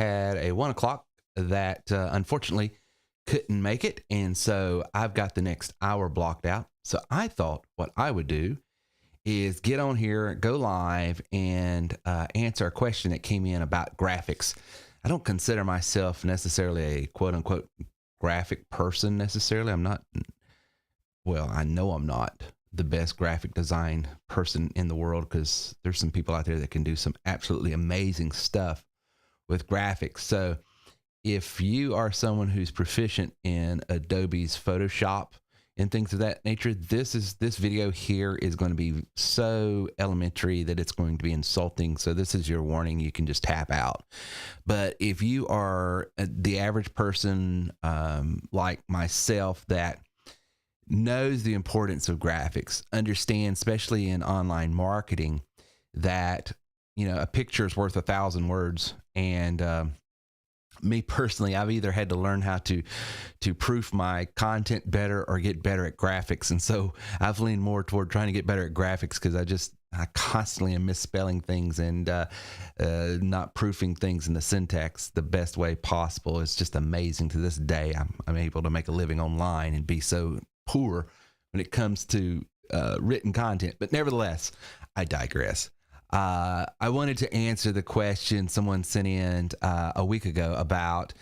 had a 1 o'clock that unfortunately couldn't make it. And so I've got the next hour blocked out. So I thought what I would do is get on here, go live, and answer a question that came in about graphics. I don't consider myself necessarily a quote unquote graphic person necessarily. I'm not, well, I know I'm not the best graphic design person in the world, because there's some people out there that can do some absolutely amazing stuff with graphics. So if you are someone who's proficient in Adobe's Photoshop and things of that nature, this video here is going to be so elementary that it's going to be insulting. So this is your warning. You can just tap out. But if you are the average person like myself that knows the importance of graphics, understands, especially in online marketing, that, you know, a picture is worth 1,000 words. And me personally, I've either had to learn how to proof my content better or get better at graphics. And so I've leaned more toward trying to get better at graphics, because I constantly am misspelling things and not proofing things in the syntax the best way possible. It's just amazing. To this day, I'm able to make a living online and be so poor when it comes to written content. But nevertheless, I digress. I wanted to answer the question someone sent in a week ago about,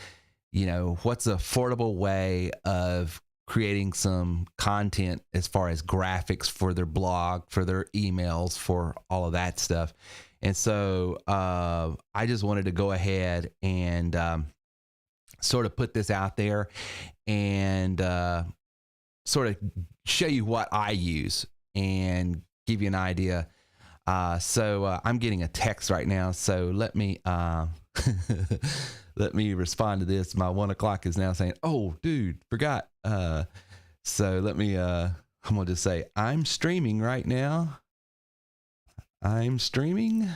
you know, what's an affordable way of creating some content as far as graphics for their blog, for their emails, for all of that stuff. And so I just wanted to go ahead and sort of put this out there and sort of show you what I use and give you an idea. So I'm getting a text right now. So let me let me respond to this. My 1 o'clock is now saying, "Oh, dude, forgot." So let me. I'm gonna just say I'm streaming right now. I'm streaming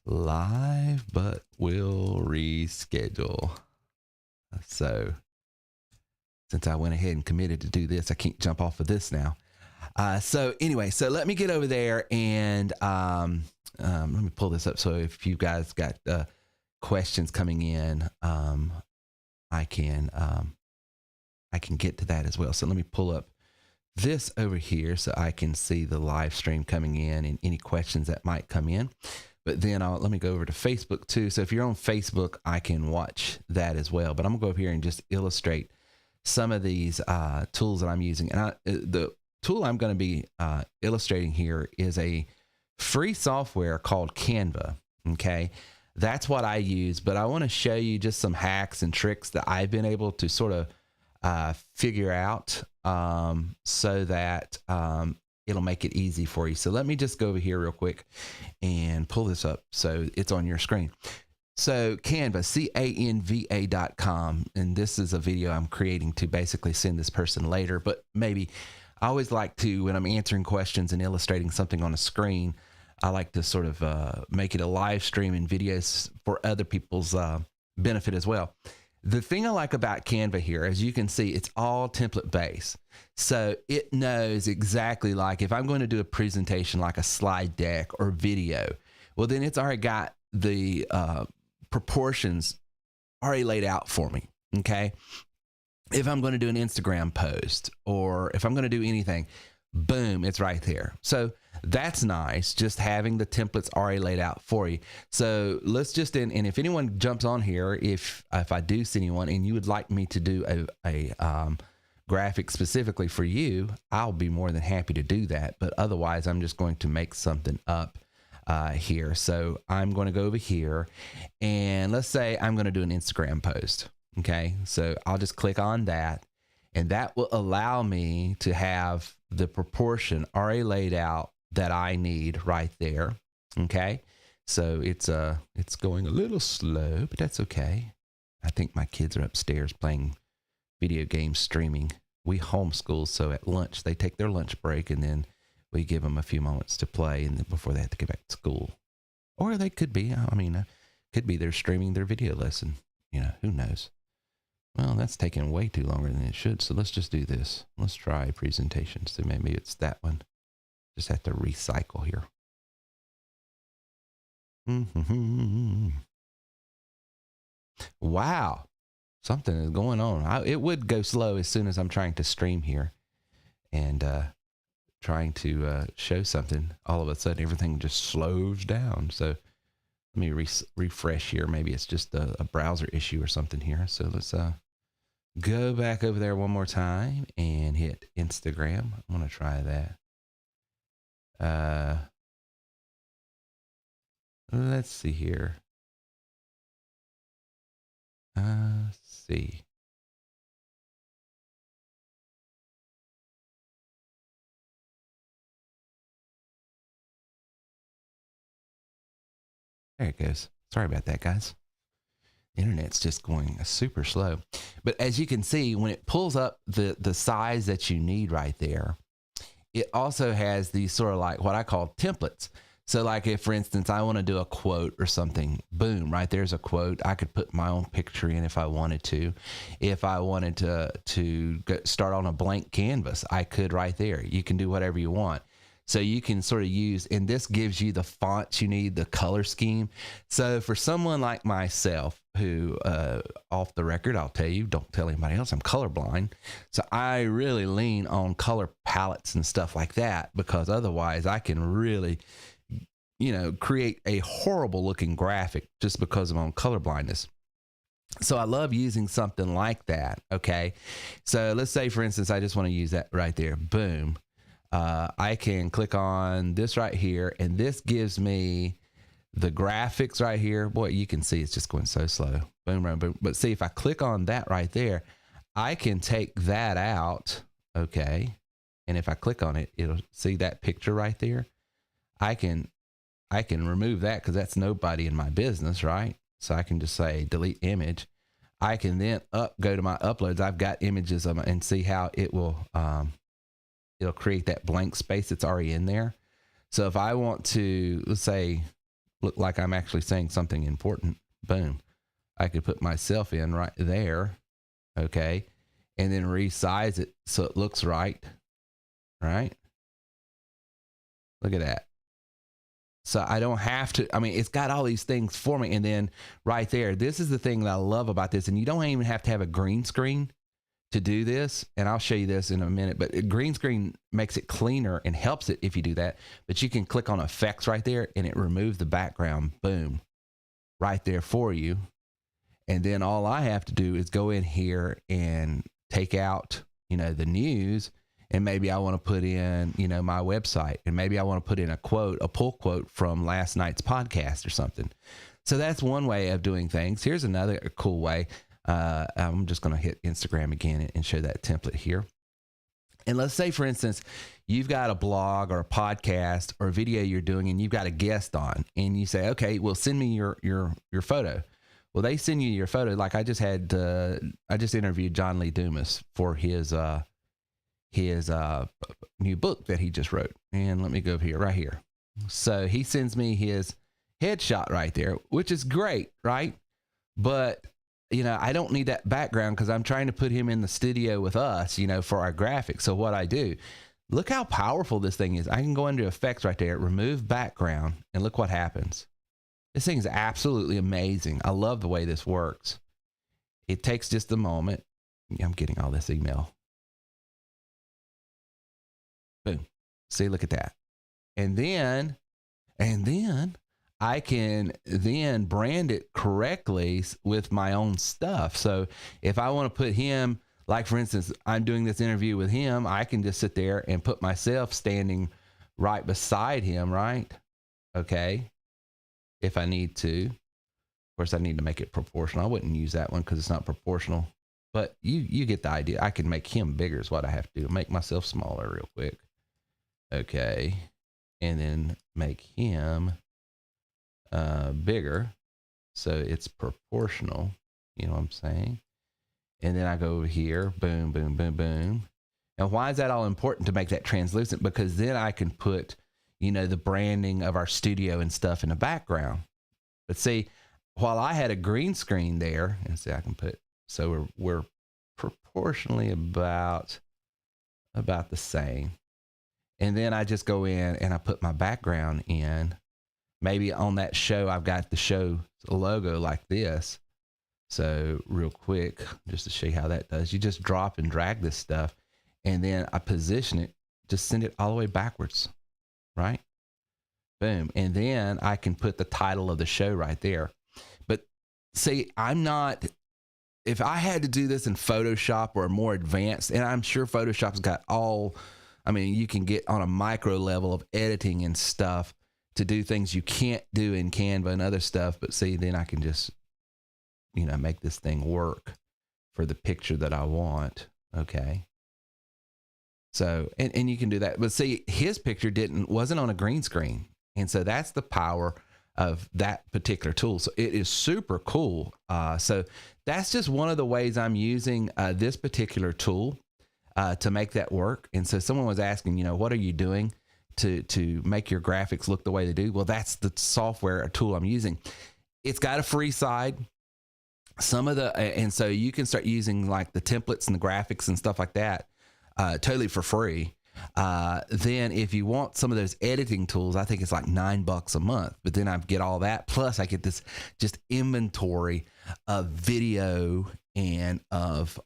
live, but will reschedule. So since I went ahead and committed to do this, I can't jump off of this now. So anyway, so let me get over there and let me pull this up. So if you guys got questions coming in, I can get to that as well. So let me pull up this over here so I can see the live stream coming in and any questions that might come in. But then let me go over to Facebook too. So if you're on Facebook, I can watch that as well. But I'm gonna go over here and just illustrate some of these tools that I'm using. And the tool I'm going to be illustrating here is a free software called Canva. Okay, that's what I use, but I want to show you just some hacks and tricks that I've been able to sort of figure out so that it'll make it easy for you. So let me just go over here real quick and pull this up so it's on your screen. So Canva, canva.com, and this is a video I'm creating to basically send this person later, but maybe I always like to, when I'm answering questions and illustrating something on a screen, I like to sort of make it a live stream and videos for other people's benefit as well. The thing I like about Canva here, as you can see, it's all template based. So it knows exactly, like if I'm going to do a presentation like a slide deck or video, well, then it's already got the proportions already laid out for me. Okay. If I'm going to do an Instagram post or if I'm going to do anything, boom, it's right there. So that's nice, just having the templates already laid out for you. So let's just, and if anyone jumps on here, if I do see anyone and you would like me to do a graphic specifically for you, I'll be more than happy to do that. But otherwise, I'm just going to make something up here. So I'm going to go over here and let's say I'm going to do an Instagram post. Okay. So I'll just click on that and that will allow me to have the proportion already laid out that I need right there. Okay. So it's going a little slow, but that's okay. I think my kids are upstairs playing video games, streaming. We homeschool. So at lunch, they take their lunch break and then we give them a few moments to play and then before they have to get back to school. Or they could be, could be they're streaming their video lesson. You know, who knows? Well, that's taking way too longer than it should. So let's just do this. Let's try presentation. So maybe it's that one. Just have to recycle here. Wow. Something is going on. It would go slow as soon as I'm trying to stream here and trying to show something. All of a sudden, everything just slows down. So let me refresh here. Maybe it's just a browser issue or something here. So let's go back over there one more time and hit Instagram. I'm going to try that. Let's see here. Let's see. There it goes. Sorry about that, guys. The internet's just going super slow. But as you can see, when it pulls up the size that you need right there, it also has these sort of like what I call templates. So like if, for instance, I want to do a quote or something, boom, right there's a quote. I could put my own picture in if I wanted to. If I wanted to start on a blank canvas, I could right there. You can do whatever you want. So you can sort of use, and this gives you the fonts you need, the color scheme. So for someone like myself who, off the record, I'll tell you, don't tell anybody else, I'm colorblind. So I really lean on color palettes and stuff like that, because otherwise I can really, create a horrible looking graphic just because of my own color blindness. So I love using something like that. Okay. So let's say, for instance, I just want to use that right there. Boom. I can click on this right here, and this gives me the graphics right here. Boy, you can see it's just going so slow. Boom, boom, boom. But see, if I click on that right there, I can take that out. Okay. And if I click on it, it'll see that picture right there. I can remove that because that's nobody in my business, right? So I can just say delete image. I can then go to my uploads. I've got images of them and see how it will, it'll create that blank space that's already in there. So if I want to, let's say, look like I'm actually saying something important, boom, I could put myself in right there, okay, and then resize it so it looks right? Look at that. So I don't have to, it's got all these things for me. And then right there, this is the thing that I love about this. And you don't even have to have a green screen to do this, and I'll show you this in a minute, but green screen makes it cleaner and helps it if you do that. But you can click on effects right there and it removes the background, boom, right there for you. And then all I have to do is go in here and take out, the news, and maybe I want to put in, my website, and maybe I want to put in a pull quote from last night's podcast or something. So that's one way of doing things. Here's another cool way. I'm just going to hit Instagram again and show that template here. And let's say, for instance, you've got a blog or a podcast or a video you're doing, and you've got a guest on, and you say, okay, well, send me your photo. Well, they send you your photo. Like I just interviewed John Lee Dumas for his new book that he just wrote. And let me go over here, right here. So he sends me his headshot right there, which is great, right? But I don't need that background because I'm trying to put him in the studio with us, for our graphics. So what I do, look how powerful this thing is. I can go into effects right there, remove background, and look what happens. This thing is absolutely amazing. I love the way this works. It takes just a moment. I'm getting all this email. Boom. See, look at that. And then I can then brand it correctly with my own stuff. So if I want to put him, like for instance, I'm doing this interview with him, I can just sit there and put myself standing right beside him, right? Okay. If I need to. Of course, I need to make it proportional. I wouldn't use that one because it's not proportional. But you get the idea. I can make him bigger is what I have to do. Make myself smaller real quick. Okay. And then make him bigger, so it's proportional. You know what I'm saying? And then I go over here, boom, boom, boom, boom. And why is that all important to make that translucent? Because then I can put, the branding of our studio and stuff in the background. But see, while I had a green screen there, and see, I can put, so we're proportionally about the same. And then I just go in and I put my background in. Maybe on that show, I've got the show logo like this. So real quick, just to show you how that does, you just drop and drag this stuff, and then I position it, just send it all the way backwards, right? Boom. And then I can put the title of the show right there. But see, if I had to do this in Photoshop or more advanced, and I'm sure Photoshop's got you can get on a micro level of editing and stuff to do things you can't do in Canva and other stuff. But see, then I can just, make this thing work for the picture that I want. Okay. So, and you can do that. But see, his picture wasn't on a green screen. And so that's the power of that particular tool. So it is super cool. So that's just one of the ways I'm using this particular tool to make that work. And so someone was asking, what are you doing to make your graphics look the way they do? Well, that's the software tool I'm using. It's got a free side. And so you can start using like the templates and the graphics and stuff like that totally for free. Then if you want some of those editing tools, I think it's like $9 a month, but then I get all that. Plus I get this just inventory of video and of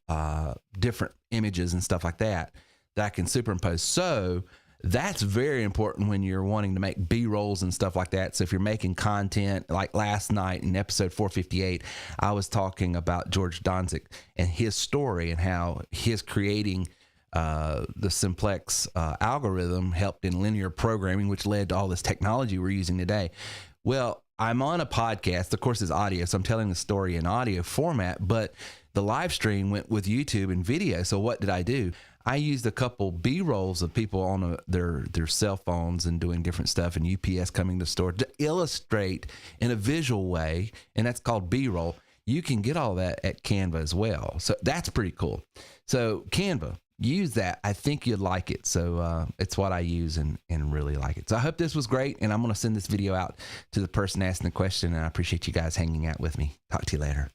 different images and stuff like that I can superimpose. So that's very important when you're wanting to make B-rolls and stuff like that. So if you're making content, like last night in episode 458, I was talking about George Donzik and his story and how his creating the simplex algorithm helped in linear programming, which led to all this technology we're using today. Well, I'm on a podcast, of course it's audio, so I'm telling the story in audio format, but the live stream went with YouTube and video. So what did I do? I used a couple B-rolls of people on their cell phones and doing different stuff, and UPS coming to the store to illustrate in a visual way, and that's called B-roll. You can get all that at Canva as well. So that's pretty cool. So Canva, use that. I think you'd like it. So it's what I use and really like it. So I hope this was great, and I'm going to send this video out to the person asking the question, and I appreciate you guys hanging out with me. Talk to you later.